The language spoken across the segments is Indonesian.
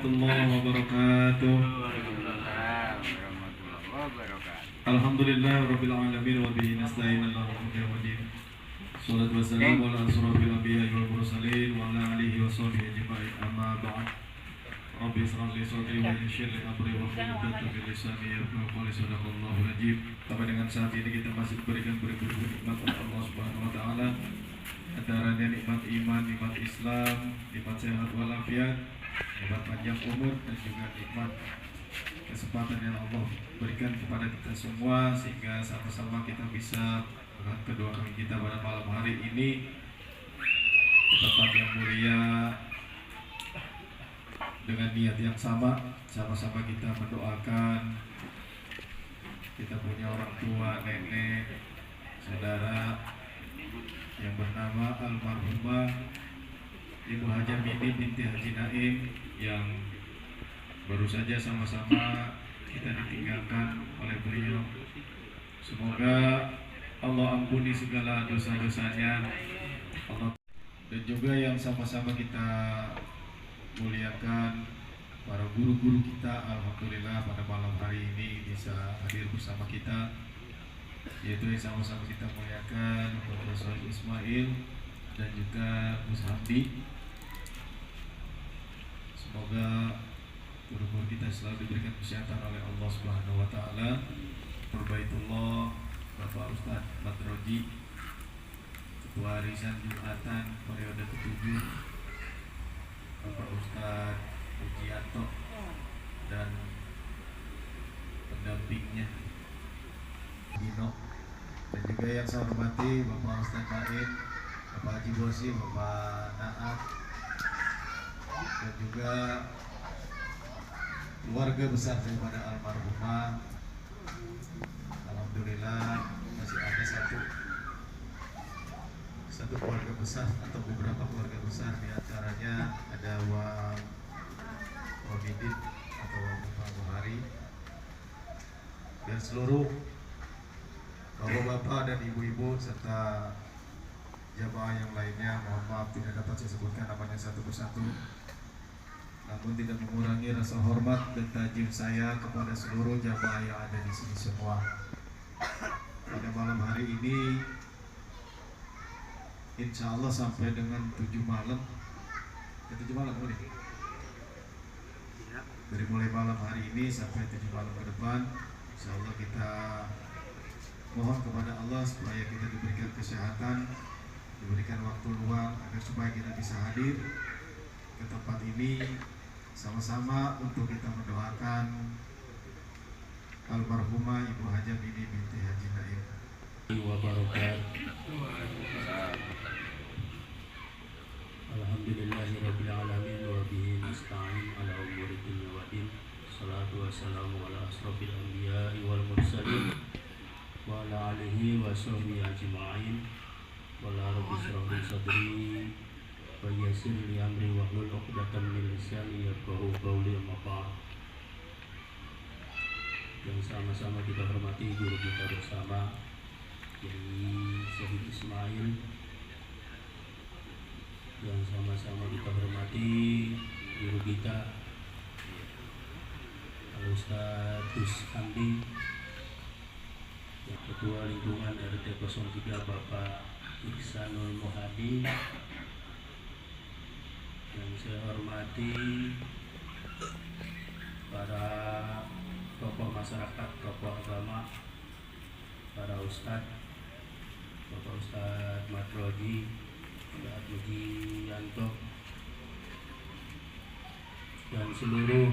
warahmatullahi wabarakatuh. Alhamdulillah rabbil alamin wa bihi nasta'in ala umuri waddin. Shalatu wassalamu ala asrofil anbiya'i wal mursalin wa ala alihi wa sahbihi ajma'in. Amma ba'd. Rabbi israh li sadri wa yassir li amri wa hlul 'uqdatam min lisani yafqahu qawli. Shadaqallahu al-'azim. Sampai dengan saat ini kita masih diberikan berbagai nikmat oleh Allah Subhanahu wa taala. Antaranya nikmat iman, nikmat Islam, nikmat sehat walafiat, nikmat panjang umur, dan juga nikmat kesempatan yang Allah berikan kepada kita semua, sehingga sama-sama kita bisa melihat kedua kaki kita pada malam hari ini di tempat yang mulia dengan niat yang sama. Sama-sama kita mendoakan kita punya orang tua, nenek, saudara yang bernama almarhumah Ibu Haja Mini binti Haji Naim yang baru saja sama-sama kita ditinggalkan oleh beliau. Semoga Allah ampuni segala dosa-dosanya Allah, dan juga yang sama-sama kita muliakan para guru-guru kita. Alhamdulillah pada malam hari ini bisa hadir bersama kita, yaitu yang sama-sama kita muliakan Profesor Ismail dan juga Gus Hamdi. Semoga guru-guru kita selalu diberikan kesehatan oleh Allah Subhanahu wa taala. Perbaitullah Bapak Ustadz Matroji, Ketua Arisan Jumatan periode ke-7, Bapak Ustadz Pujianto dan pendampingnya Dino, dan juga yang saya hormati Bapak Ustadz Naim, Bapak Haji Bosi, Bapak Naat, dan juga keluarga besar daripada almarhumah. Alhamdulillah masih ada satu keluarga besar atau beberapa keluarga besar, diantaranya ada Wang Romidin atau Bapak Buhari, dan seluruh bapak-bapak dan ibu-ibu serta jamaah yang lainnya. Mohon maaf tidak dapat saya sebutkan namanya satu persatu, namun tidak mengurangi rasa hormat dan tajim saya kepada seluruh jamaah yang ada di sini semua. Pada malam hari ini, insya Allah sampai dengan 7 malam, 7 malam ini, dari mulai malam hari ini sampai 7 malam ke depan, insya Allah kita mohon kepada Allah supaya kita diberikan kesehatan, diberikan waktu luang agar supaya kita bisa hadir ke tempat ini sama-sama untuk kita mendoakan almarhumah Ibu Haja Mini binti Haji Naim. Alhamdulillahirabbil alamin wa bihi nasta'in ala umuri dunya waddin. Salatu wassalamu ala asrofil anbiya'i wal mursalin wa ala alihi wa sahbihi ajma'in. Wa la rabbi shrah li sadri wa yassir li amri wa hlul 'uqdatam min lisani yafqahu qawli. Amma ba'd. Yang sama-sama kita hormati guru kita bersama Kiai Syahid Ismail, yang sama-sama kita hormati guru kita Ustadz Gus Hamdi, yang Ketua Lingkungan RT 03 Bapak Iksanul Muhadi, yang saya hormati para tokoh masyarakat, tokoh agama, para ustadz, Bapak Ustadz Matroji, Ustadz Pujianto, dan seluruh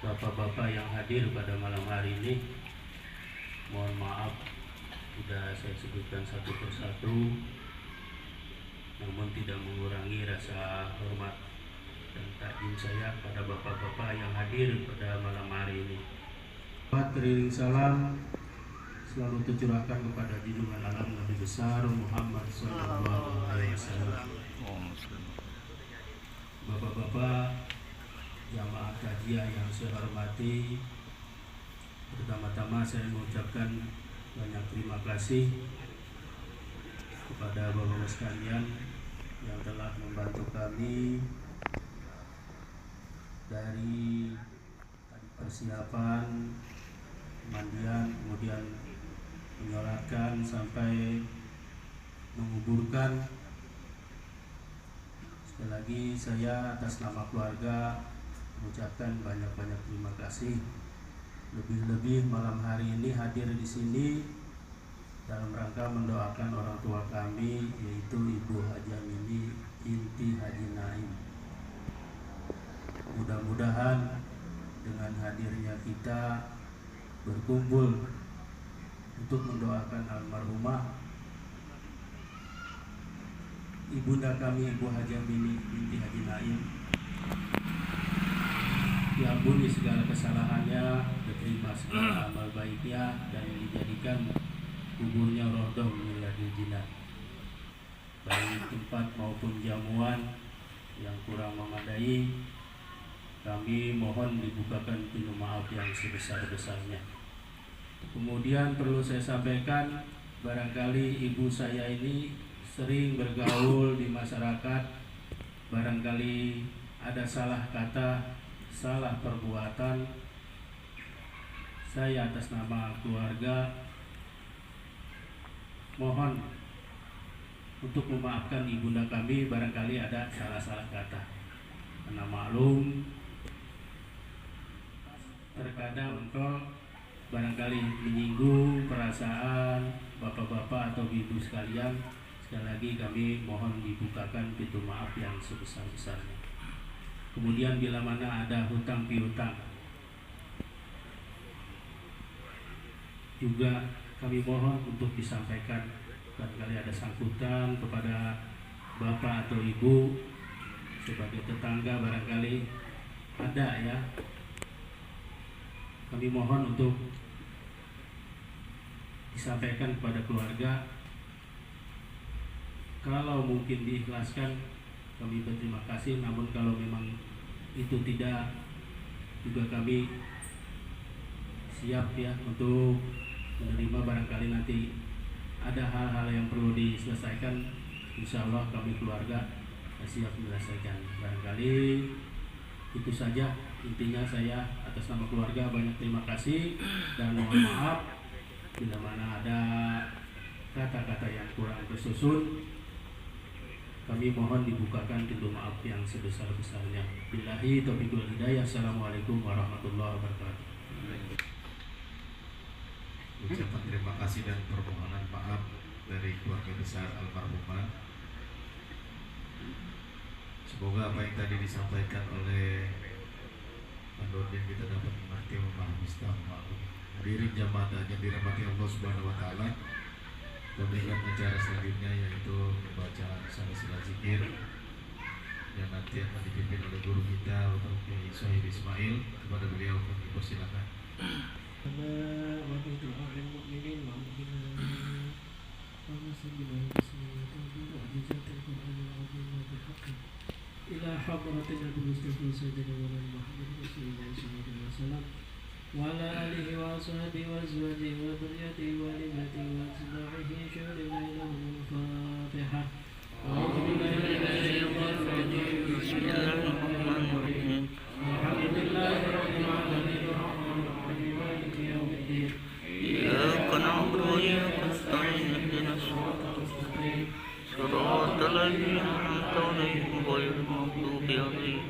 bapak-bapak yang hadir pada malam hari ini. Mohon maaf sudah saya sebutkan satu persatu, namun tidak mengurangi rasa hormat dan takjim saya pada bapak-bapak yang hadir pada malam hari ini. Teriring salam selalu tercurahkan kepada junjungan alam Nabi besar Muhammad SAW. Bapak-bapak jamaah kajian yang saya hormati, pertama-tama saya mengucapkan banyak terima kasih kepada bapak-bapak sekalian yang telah membantu kami dari persiapan mandian, kemudian menyolatkan sampai menguburkan. Sekali lagi saya atas nama keluarga mengucapkan banyak-banyak terima kasih. Lebih-lebih malam hari ini hadir di sini dalam rangka mendoakan orang tua kami, yaitu Ibu Haji Amini binti Haji Naim. Mudah-mudahan dengan hadirnya kita berkumpul untuk mendoakan almarhumah ibunda kami, Ibu Haji Amini binti Haji Naim, diampuni segala kesalahannya, diterima segala amal baiknya, dan dijadikan kuburnya rodoh miladil jinnah, baik tempat maupun jamuan yang kurang memadai. Kami mohon dibukakan pintu maaf yang sebesar-besarnya. Kemudian perlu saya sampaikan, barangkali ibu saya ini sering bergaul di masyarakat, barangkali ada salah kata, salah perbuatan. Saya atas nama keluarga mohon untuk memaafkan ibunda kami, barangkali ada salah-salah kata. Karena maklum terkadang engkau barangkali menyinggung perasaan bapak-bapak atau ibu sekalian. Sekali lagi kami mohon dibukakan pintu maaf yang sebesar-besarnya. Kemudian bila mana ada hutang piutang juga kami mohon untuk disampaikan. Barangkali ada sangkutan kepada bapak atau ibu sebagai tetangga, barangkali ada ya. Kami mohon untuk disampaikan kepada keluarga. Kalau mungkin diikhlaskan, kami berterima kasih. Namun kalau memang itu tidak, juga kami siap ya untuk menerima. Barangkali nanti ada hal-hal yang perlu diselesaikan, insya Allah kami keluarga siap menyelesaikan. Barangkali itu saja intinya. Saya atas nama keluarga banyak terima kasih dan mohon maaf bila mana ada kata-kata yang kurang tersusun. Kami mohon dibukakan pintu maaf yang sebesar-besarnya. Billahi taufiq wal hidayah. Assalamualaikum warahmatullahi wabarakatuh. Ucapan terima kasih dan permohonan maaf dari keluarga besar almarhumah. Semoga apa yang tadi disampaikan oleh Nurdin kita dapat mengerti, memahami, maklum. Hadirin jamaah yang dirahmati Allah Subhanahu wa taala. Pemberian acara selanjutnya yaitu pembacaan salah zikir yang nanti akan dipimpin oleh guru kita Bapak Kiai Sohib Ismail. Kepada beliau kami persilakan. إلى حضرة النبي المصطفى سيدنا محمد رسول الله صلى الله عليه وسلم وعلى آله وأصحابه وأزواجه وذريته وآلهته وأتباعه شهر ليله الفاتحة. أعوذ بالله من الشيطان الرجيم. بسم الله الرحمن الرحيم. الحمد لله رب العالمين الرحمن الرحيم مالك يوم الدين. إياك نعبد وإياك نستعين اهدنا الصراط المستقيم صراط الذين أنعمت عليهم غير المغضوب عليهم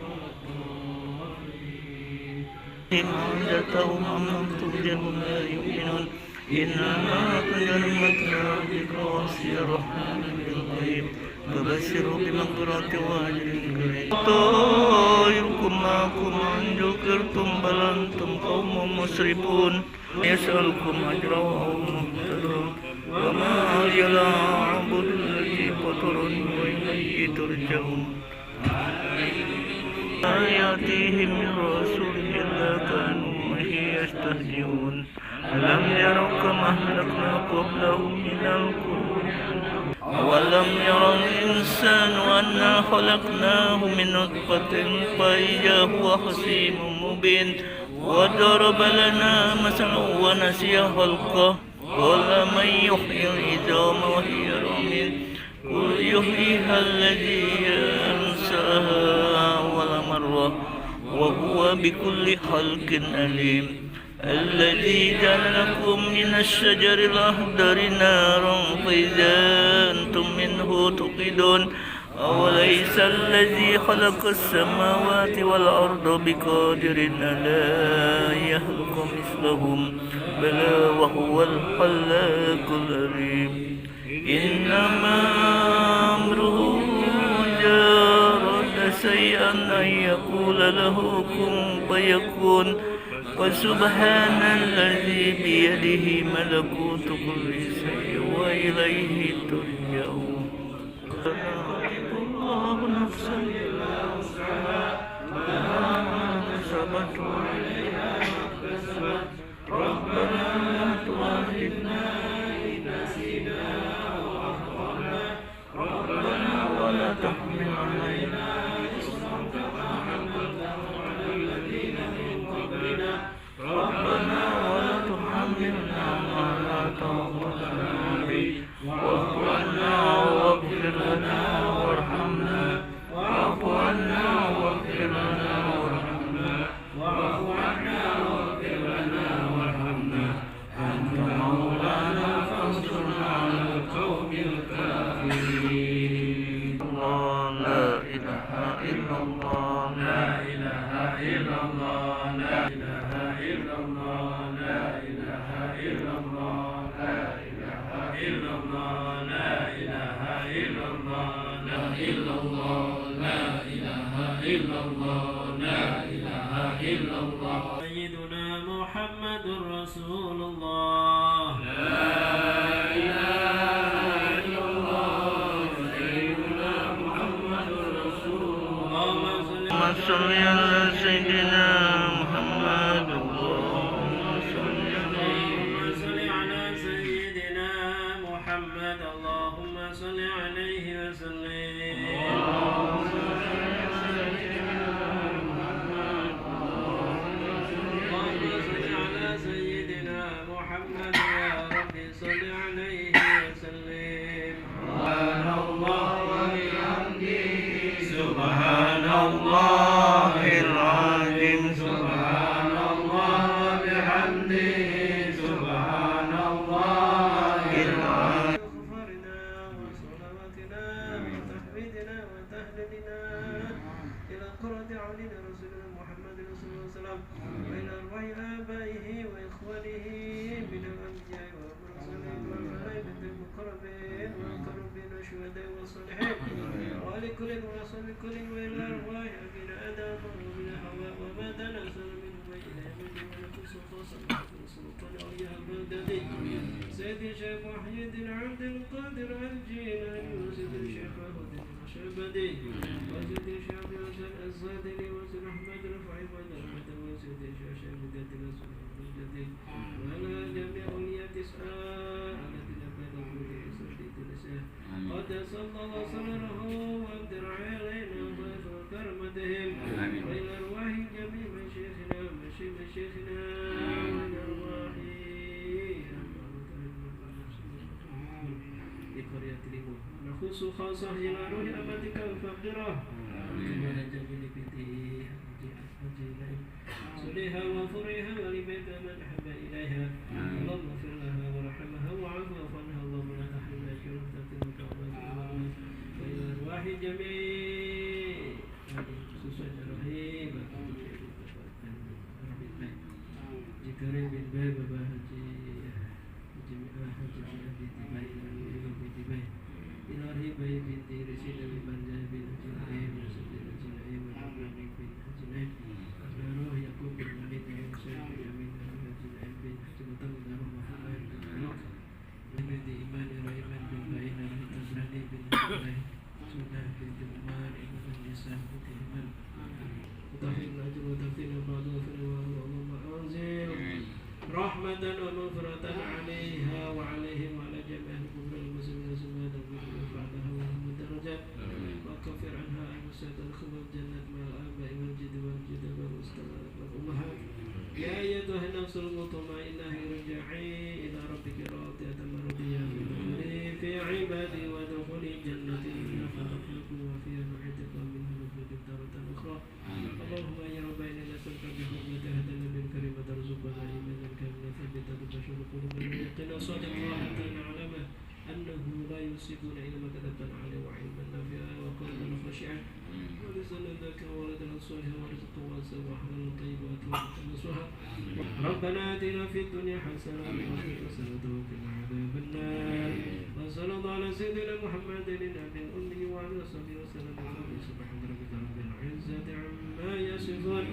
حاجتهم أم تبدهم لا يؤمنون إنما تجرمت ربك وصي الرحمن بالغيب فبشروا بمغفرة وأجر كريم. طائركم معكم إن ذكرتم بل أنتم قوم مسرفون يسألكم أجرا وهم مهتدون وما علي لا أعبد الذي فطرني وإليه ترجعون. لا يأتيهم من رسول إلا كانوا به يستهزئون ألم يروا كما أهلكنا قبلهم من القرون أولم يرى الإنسان أنا خلقناه من نطفة فإذا هو خصيم مبين وضرب لنا مثلا ونسي خلقه قال من يحيي العظام وهي رميم قل يحييها الذي أنشأها أول مرة وهو بكل خلق عليم الذي جعل لكم من الشجر الأخضر نارا فإذا أنتم منه توقدون أوليس الذي خلق السماوات والأرض بقادر على أن يخلق مثلهم بلى وهو الخلاق العليم إنما أمره إذا أراد شيئا أن يقول له كن فيكون فسبحان الذي بيده ملكوت كل شيء وإليه ترجعون الله نفسا إلا وسعها لها ما كسبت وعليها ما اكتسبت ربنا لا تؤاخذنا إن نسينا أو أخطأنا ربنا ولا تحمل علينا إصرا كما حملته على الذين من قبلنا ربنا ولا تحملنا ما لا طاقة لنا به واعف عنا واغفر لنا وارحمنا واعف عنا واغفر لنا وارحمنا واعف عنا واغفر لنا وارحمنا أنت مولانا فانصرنا على القوم الكافرين الله لا إله إلا الله لا إله إلا الله لا إله إلا الله لا إله إلا الله لا إله إلا الله لا إله إلا الله لا إلا الله لا إله إلا الله لا إله إلا الله سيدنا محمد رسول الله لا إله إلا الله سيدنا محمد رسول الله اللهم صل على سيدنا محمد اللهم صل على سيدنا محمد اللهم صل عليه وسلم اللهم صل على سيدنا محمد يا رب صل عليه وسلم سبحان الله وبحمده سبحان الله العظيم سبحان الله وبحمده سبحان الله العظيم غفرنا وصلواتنا وتحميدنا وتهليلنا إلى قرة عيننا رسولنا محمد صلى الله عليه وسلم وإلى أرواح آبائه وإخوانه من الأنبياء والمرسلين والملائكة المقربين والمقربين والشهداء والصالحين ولكل ورسول كل وإلى أرواح أبينا آدم ومن حواء وما تناسل منه وإلى من ونفس خاصة سلطان أولياء البغدادي سيد الشيخ محي الدين عبد القادر الجيلاني وسيد الشيخ أحمد الشعبدي وسيد الشيخ عبد الحسن الصادري وسيد أحمد رفعي ودرمة وسيد الشيخ شهبدي الجديد وعلى جميع أولياء تسعة الذين بلغوا لإسرة تلسه قدس الله سره وابدر علينا ضيف كرمتهم وإلى أرواح جميع مشايخنا مشايخنا وإلى أرواح لقرية ليمون نخص خاصة إلى روح أمتك الفقيرة كما جميل بيته صليها وفريها ولبيت من أحب إليها اللهم اغفر لها ورحمها وعفو عنها اللهم لا تحرمنا شرف تتمك وإلى أرواح جميع خصوصا رحيم ذكر بالباب بهجي جميع حجة أبي تباي أبي تباي إلى رهيبي بنت رشيد بن جابر بن جنعيم وسيد الجنعيم والرحمن بن جنعيم روح يعقوب بن وليد بن سعيد بن يمين بن جنعيم بن حجة باليقين وصدق الله حتى نعلم أنه لا يصيبنا علما كتبا عليه وعلما نافعا وقلبا خاشعا ولسانا ذاكرا ولدا صالحا ورزقا واسعا وحلالا طيبا وتوبة نصوحا ربنا آتنا في الدنيا حسنة وفي الآخرة حسنة وقنا عذاب النار وصلى الله على سيدنا محمد النبي الأمي وعلى آله وسلم سبحان ربك رب العزة عما يصفون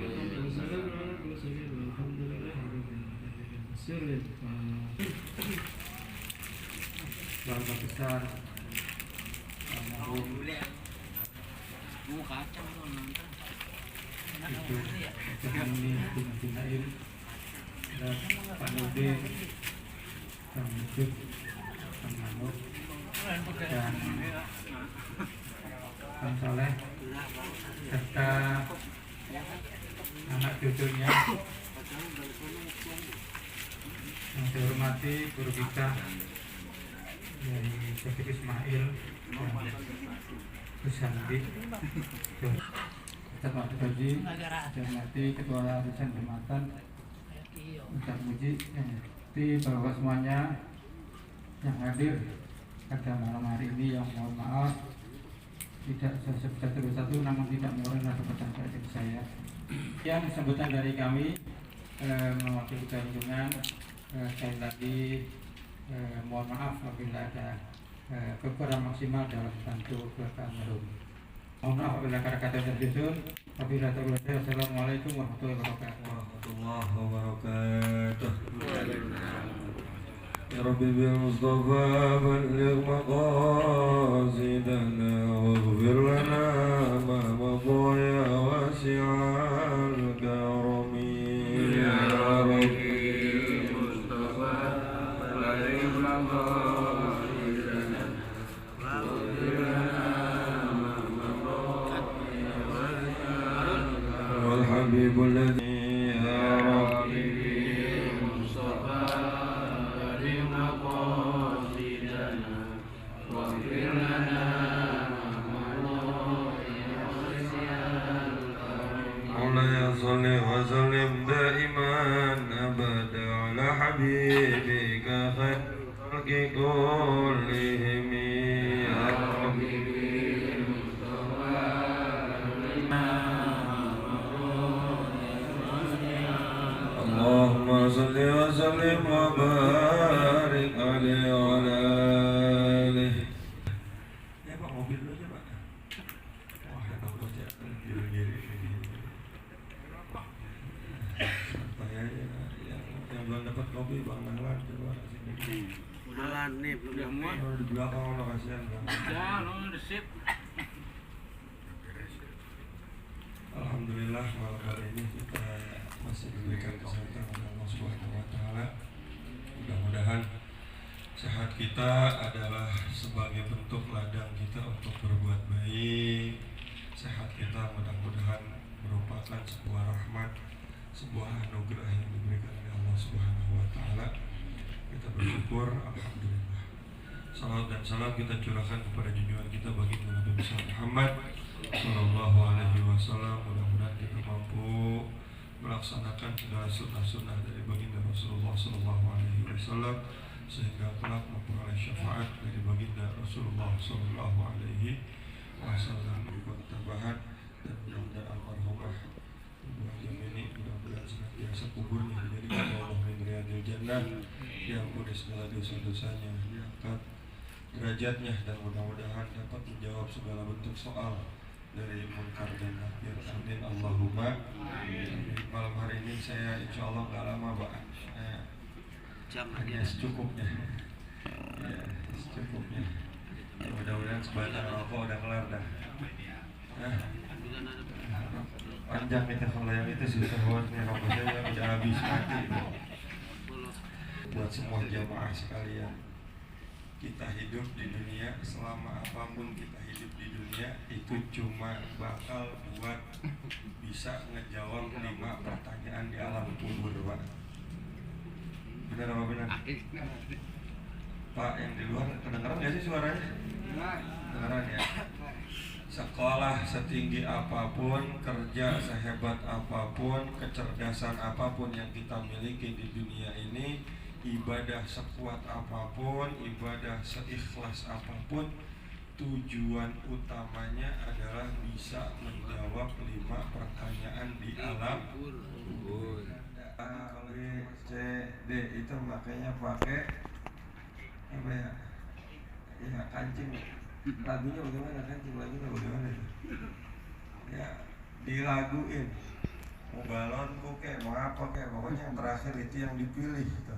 وسلام على المرسلين والحمد لله رب العالمين. سر Keluarga besar almarhum itu ini Naim dan Pak Nurdin, Kang Yusuf, Kang Mahmud dan Kang Saleh serta anak cucunya yang saya hormati guru kita dari Syekh Ismail dan Husandi, Pak Haji, saya hormati Ketua Arisan Jumatan, Ustaz Muji, yang di bahwa semuanya yang hadir pada malam hari ini yang mohon maaf tidak saya sebut satu-satu namun tidak mengurangkan rasa percaya dari saya. Yang sambutan dari kami mewakili kunjungan sekali lagi mohon maaf apabila ada kekurangan maksimal dalam bantu keluarga almarhum. Mohon maaf apabila kata-kata tersusun. Apabila terlalu Assalamualaikum warahmatullahi wabarakatuh. يا رب بالمصطفى بلغ مقاصدنا واغفر لنا ما مضى يا واسع الكرم يا رب بالمصطفى بلغ مقاصدنا واغفر لنا ما مضى يا واسع الكرم والحبيب الذي يا رب بالمصطفى صل وسلم دائما أبدا على حبيبك خير الخلق كلهم يا ربي بالمصطفى اللهم صل وسلم وبارك عليه وعلى آله. Ya Pak, mobil dulu aja Pak. Wah, ada bocah giri-giri. Yang belum dapat kopi Bang Dahlan coba sini. Udah nih, udah muat. Di belakang lo kasihan Bang. Ya, lo sip. Alhamdulillah malam hari ini kita masih diberikan kesehatan oleh Allah Subhanahu wa taala. Mudah-mudahan sehat kita adalah sebagai bentuk ladang kita untuk berbuat baik. Sehat kita mudah-mudahan merupakan sebuah rahmat, sebuah anugerah yang diberikan oleh Allah Subhanahu wa taala. Kita bersyukur, alhamdulillah. Salawat dan salam kita curahkan kepada junjungan kita baginda Nabi Muhammad sallallahu alaihi wasallam. Mudah-mudahan kita mampu melaksanakan segala sunnah-sunnah dari baginda Rasulullah sallallahu alaihi wasallam sehingga kelak memperoleh syafaat dari baginda Rasulullah sallallahu alaihi wasallam. Berikut tambahan dan mudah-mudahan almarhumah Ibu Haji ini mudah-mudahan senantiasa kuburnya dijadikan Allah min riyadil jannah, diampuni segala dosa-dosanya, diangkat derajatnya, dan mudah-mudahan dapat menjawab segala bentuk soal dari munkar dan nakir. Amin Allahumma amin. Malam hari ini saya insya Allah nggak lama Pak, hanya secukupnya ya, secukupnya. Mudah-mudahan sebatang rokok udah kelar dah. Panjang itu kalau yang itu susah banget nih, rokoknya udah habis mati. Buat semua jamaah sekalian, kita hidup di dunia, selama apapun kita hidup di dunia itu cuma bakal buat bisa ngejawab 5 pertanyaan di alam kubur Pak. Benar apa benar? Pak yang di luar kedengeran nggak sih suaranya? Kedengeran ya. Sekolah setinggi apapun, kerja sehebat apapun, kecerdasan apapun yang kita miliki di dunia ini, ibadah sekuat apapun, ibadah seikhlas apapun, tujuan utamanya adalah bisa menjawab 5 pertanyaan di alam kubur. A, B, C, D itu makanya pakai apa ya? Ya kancing. Lagunya bagaimana kancing? Lagunya bagaimana itu? Ya dilaguin. Mau balonku kek, mau apa kek, pokoknya yang terakhir itu yang dipilih gitu.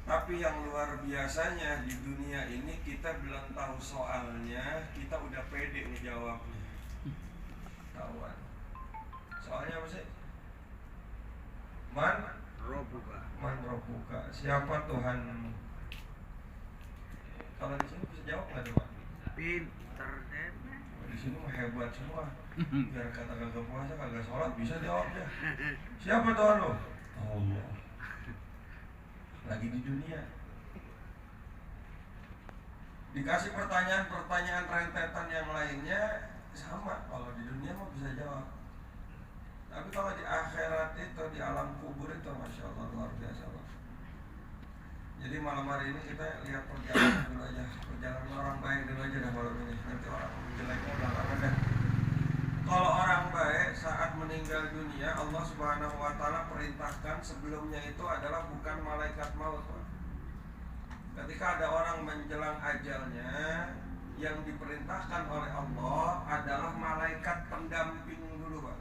Tapi yang luar biasanya di dunia ini kita belum tahu soalnya, kita udah pede ngejawabnya. Tahuan. Soalnya apa sih? Man Robuka. Siapa Tuhanmu? Kalau di sini bisa jawab nggak coba? Pinter deh. Di sini mah hebat semua. Biar kata kagak puasa, kagak sholat bisa jawabnya. Siapa Tuhan lo? Allah. Lagi di dunia. Dikasih pertanyaan rentetan yang lainnya sama. Kalau di dunia mah bisa jawab. Tapi kalau di akhirat itu, di alam kubur itu, Masya Allah luar biasa Pak. Jadi malam hari ini kita lihat perjalanan dulu aja. Perjalanan orang baik dulu aja dah malam ini. Nanti orang jeleknya belakangan dah. Kalau orang baik saat meninggal dunia, Allah Subhanahu wa Ta'ala perintahkan sebelumnya itu adalah bukan malaikat maut Pak. Ketika ada orang menjelang ajalnya, yang diperintahkan oleh Allah adalah malaikat pendamping dulu Pak.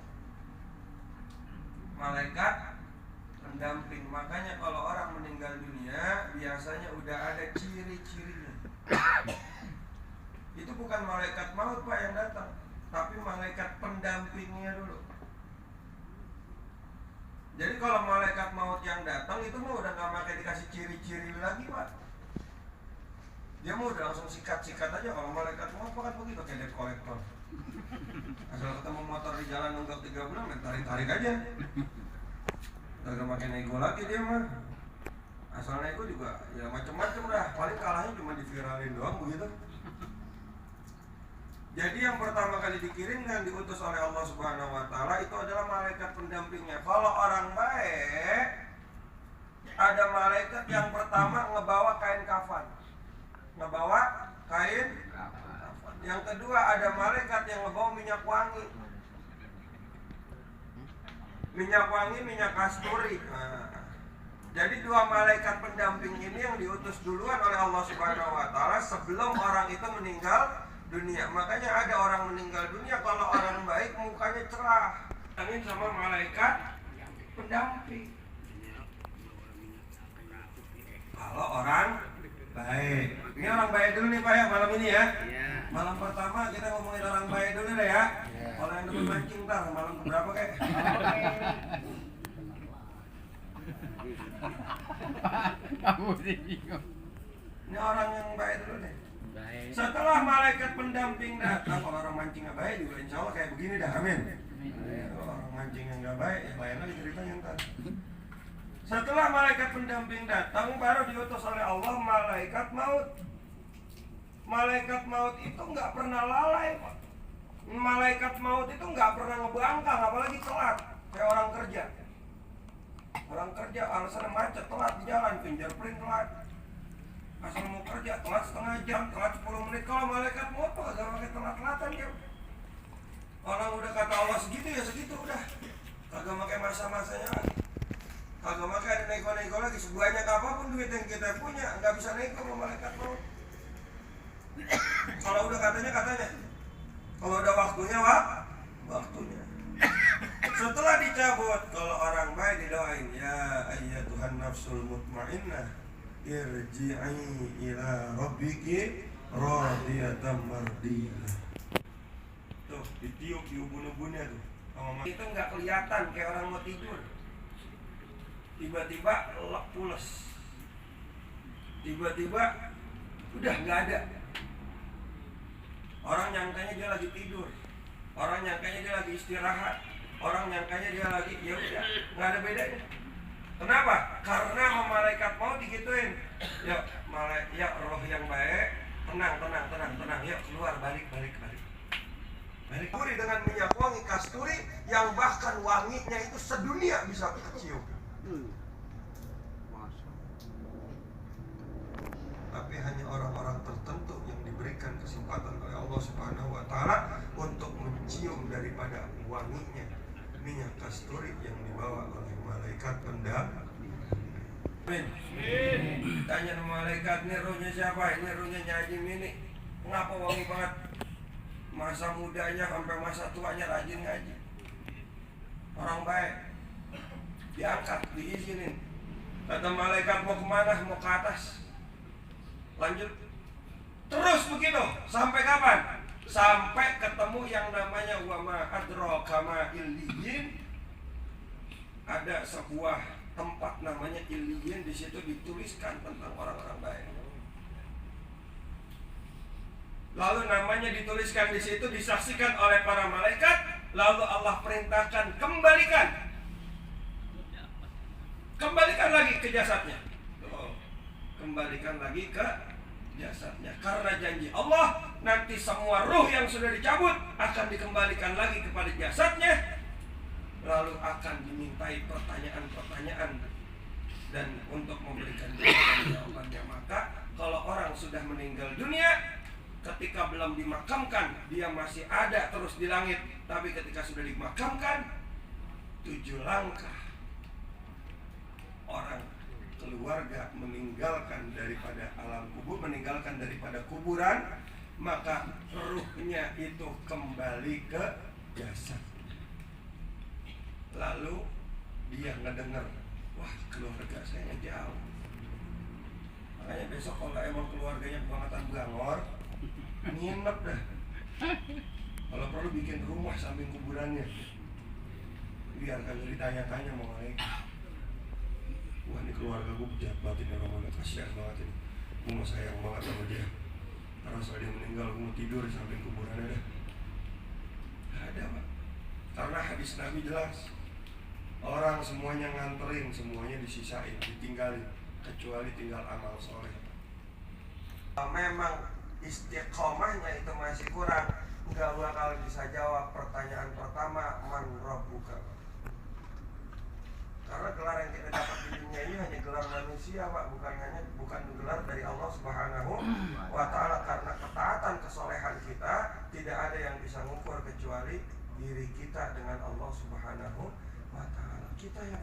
Malaikat pendamping. Makanya kalau orang meninggal dunia biasanya udah ada ciri-cirinya. Itu bukan malaikat maut Pak yang datang, tapi malaikat pendampingnya dulu. Jadi kalau malaikat maut yang datang itu mah udah gak pakai dikasih ciri-ciri lagi Pak. Dia mau udah langsung sikat-sikat aja. Kalau malaikat maut kan begitu kayak debt collector. Asal ketemu motor di jalan nunggak 3 bulan, tarik-tarik aja. Gak pakai nego lagi dia mah. Asal nego juga ya macam-macam dah. Paling kalahnya cuma diviralin doang begitu. Jadi yang pertama kali dikirimkan, diutus oleh Allah Subhanahu wa Ta'ala itu adalah malaikat pendampingnya. Kalau orang baik, ada malaikat yang pertama ngebawa kain kafan. Ngebawa kain kafan. Yang kedua ada malaikat yang ngebawa minyak wangi. Minyak wangi, minyak kasturi. Jadi 2 malaikat pendamping ini yang diutus duluan oleh Allah Subhanahu wa Ta'ala sebelum orang itu meninggal dunia. Makanya ada orang meninggal dunia, kalau orang baik mukanya cerah. Ini sama malaikat pendamping. Kalau orang baik. Ini orang baik dulu nih Pak ya malam ini ya. Malam pertama kita ngomongin orang baik dulu deh ya. Kalau yang demen mancing ntar malam berapa kayak? Ini orang yang baik dulu nih. Setelah malaikat pendamping datang, kalau orang mancing nggak baik juga insya Allah kayak begini dah, amin. Kalau orang mancing yang nggak baik, ya lain lagi ceritanya ntar. Setelah malaikat pendamping datang, baru diutus oleh Allah malaikat maut. Malaikat maut itu nggak pernah lalai Pak. Malaikat maut itu nggak pernah ngebangkang, apalagi telat kayak orang kerja. Orang kerja alasannya macet, telat di jalan, fingerprint telat. Asal mau kerja telat setengah jam, telat 10 menit. Kalau malaikat maut tuh agak pakai telat-telatan ya. Orang udah kata Allah segitu ya segitu udah. Kagak pakai masa-masanya lagi. Kagak pakai ada nego-nego lagi. Sebanyak apapun duit yang kita punya, nggak bisa nego sama malaikat maut. Kalau udah katanya. Kalau udah waktunya waktunya. Setelah dicabut, kalau orang baik didoain, ya ayyatuhan nafsul mutmainnah, irji'i ila rabbiki radiyatan mardiyah. Tuh, ditiup di ubun-ubunnya tuh. Itu nggak kelihatan kayak orang mau tidur. Tiba-tiba lek pules. Tiba-tiba udah nggak ada. Orang nyangkanya dia lagi tidur. Orang nyangkanya dia lagi istirahat. Orang nyangkanya dia lagi ya udah, nggak ada bedanya. Kenapa? Karena sama malaikat mau digituin. Ya roh yang baik, tenang. Ya keluar, balik. Kasturi dengan minyak wangi kasturi yang bahkan wanginya itu sedunia bisa kecium. Tapi hanya orang-orang tertentu yang diberikan kesempatan oleh Allah Subhanahu wa Ta'ala untuk mencium daripada wanginya minyak kasturi yang dibawa oleh malaikat pendamping. Tanya sama malaikat, ini ruhnya siapa? Ini ruhnya Haji Mini. Kenapa wangi banget? Masa mudanya sampai masa tuanya rajin ngaji. Orang baik. Diangkat, diizinin. Kata malaikat, mau kemana? Mau ke atas. Lanjut. Terus begitu. Sampai kapan? Sampai ketemu yang namanya wa ma adraka ma illiyin. Ada sebuah tempat namanya Illiyin, di situ dituliskan tentang orang-orang baik. Lalu namanya dituliskan di situ, disaksikan oleh para malaikat. Lalu Allah perintahkan kembalikan lagi ke jasadnya. Kembalikan lagi ke jasadnya. Karena janji Allah, nanti semua ruh yang sudah dicabut akan dikembalikan lagi kepada jasadnya. Lalu akan dimintai pertanyaan-pertanyaan dan untuk memberikan jawabannya. Maka kalau orang sudah meninggal dunia, ketika belum dimakamkan dia masih ada terus di langit. Tapi ketika sudah dimakamkan, 7 langkah orang keluarga meninggalkan daripada alam kubur, meninggalkan daripada kuburan, maka ruhnya itu kembali ke jasad. Lalu dia ngedenger, wah keluarga saya jauh. Makanya besok kalau emang keluarganya Kecamatan Bangor, nginep dah. Kalau perlu bikin rumah samping kuburannya, biar kagak ditanya-tanya sama mereka. Wah ini keluarga gue jahat banget ini orang-orang, kasihan banget ini. Gue mau sayang banget sama dia. Karena soal dia meninggal, gue mau tidur di samping kuburannya dah. Gak ada Pak. Karena hadis Nabi jelas, orang semuanya nganterin, semuanya disisain, ditinggalin, kecuali tinggal amal soleh. Memang istiqomahnya itu masih kurang, nggak bakal bisa jawab pertanyaan pertama, man rabbuka. Karena gelar yang kita dapat di dunia ini hanya gelar manusia Pak, bukan gelar dari Allah Subhanahu wa Ta'ala. Karena ketaatan kesolehan kita tidak ada yang bisa mengukur kecuali diri kita dengan Allah Subhanahu wa Ta'ala. Kita yang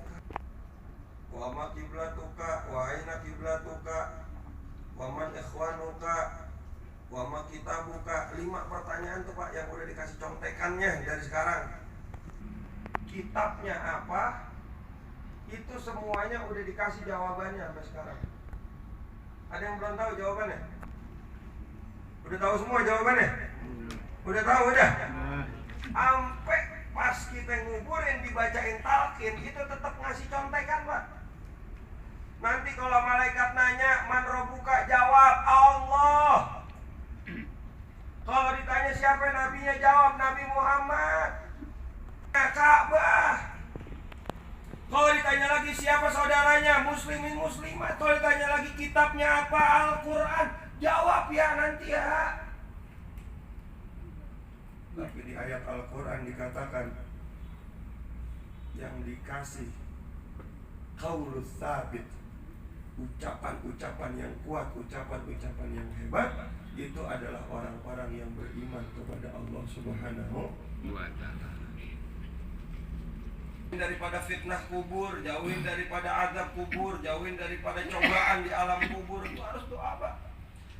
wa ma kiblatuka wa aina kiblatuka wa man ikhwanuka wa ma kitabuka. 5 pertanyaan tuh Pak yang udah dikasih contekannya dari sekarang. Kitabnya apa? Itu semuanya udah dikasih jawabannya sampai sekarang. Ada yang belum tahu jawabannya? Udah tahu semua jawabannya? Udah tahu udah? Sampai pas kita nguburin dibacain talqin itu tetap ngasih contekan Pak. Nanti kalau malaikat nanya man rabbuka, jawab Allah. Kalau ditanya siapa nabinya, jawab Nabi Muhammad. Ka'bah. Kalau ditanya lagi siapa saudaranya, muslimin muslimat. Kalau ditanya lagi kitabnya apa, Al-Quran, jawab ya nanti ya. Tapi di ayat Al-Quran dikatakan yang dikasih qaulus tsabit, ucapan-ucapan yang kuat, ucapan-ucapan yang hebat, itu adalah orang-orang yang beriman kepada Allah Subhanahu wa Ta'ala. Daripada fitnah kubur, jauhin daripada azab kubur, jauhin daripada cobaan di alam kubur. Itu harus doa Pak.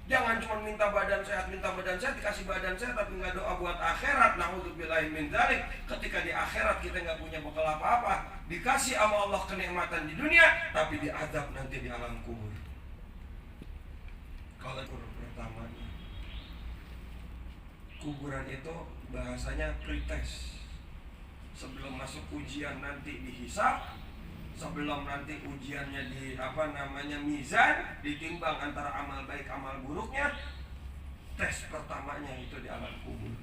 Jangan cuma minta badan sehat, dikasih badan sehat tapi nggak doa buat akhirat. Na'udzubillahi min dzalik. Ketika di akhirat kita nggak punya bekal apa-apa, dikasih sama Allah kenikmatan di dunia, tapi diazab nanti di alam kubur. Kalau pertamanya, kuburan itu bahasanya pretest. Sebelum masuk ujian nanti dihisab, sebelum nanti ujiannya di mizan, ditimbang antara amal baik amal buruknya. Tes pertamanya itu di alam kubur.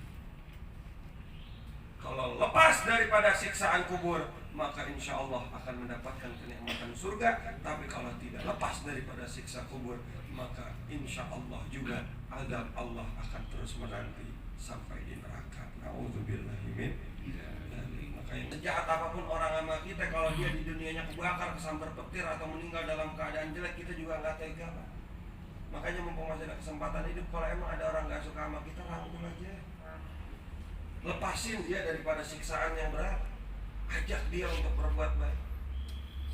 Kalau lepas daripada siksaan kubur, maka insya Allah akan mendapatkan kenikmatan surga. Tapi kalau tidak lepas daripada siksa kubur, maka insya Allah juga azab Allah akan terus menanti sampai di neraka. Na'udzubillahi min Makanya sejahat apapun orang sama kita, kalau dia di dunianya kebakar, kesambar petir atau meninggal dalam keadaan jelek, kita juga nggak tega, Pak. Makanya mumpung masih ada kesempatan hidup, kalau emang ada orang nggak suka sama kita, rangkul aja, lepasin dia daripada siksaan yang berat, ajak dia untuk berbuat baik.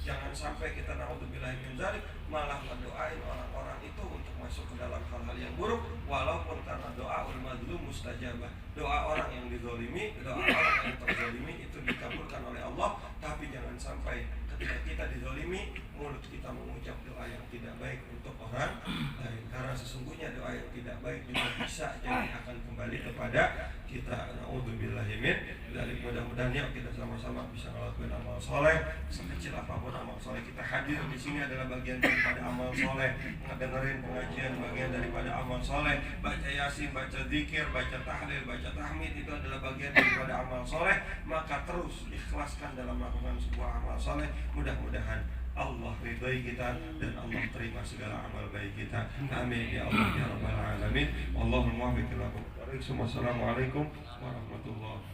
Jangan sampai kita naudzubillah min dzalik malah mendoain orang-orang itu untuk masuk ke dalam hal-hal yang buruk, walaupun karena doa ul mazlum mustajabah. Doa orang yang dizalimi, doa orang yang terzalimi itu dikabulkan oleh Allah, tapi jangan sampai ketika kita dizalimi mulut kita mengucap doa yang tidak baik untuk orang lain, karena sesungguhnya doa yang tidak baik juga bisa jadi akan kembali kepada kita. Naudzubillah min dzalik. Mudah-mudahan ya kita sama-sama bisa ngelakuin amal soleh sekecil apapun amal soleh. Kita hadir di sini adalah bagian daripada amal soleh, ngedengerin pengajian bagian daripada amal soleh, baca yasin, baca zikir, baca tahlil, baca tahmid itu adalah bagian daripada amal soleh. Maka terus ikhlaskan dalam melakukan sebuah amal soleh. Mudah-mudahan Allah ridai kita dan Allah terima segala amal baik kita. Amin ya Allah ya rabbal alamin. Allahumma muwaffiq lakum. Wassalamualaikum warahmatullahi wabarakatuh.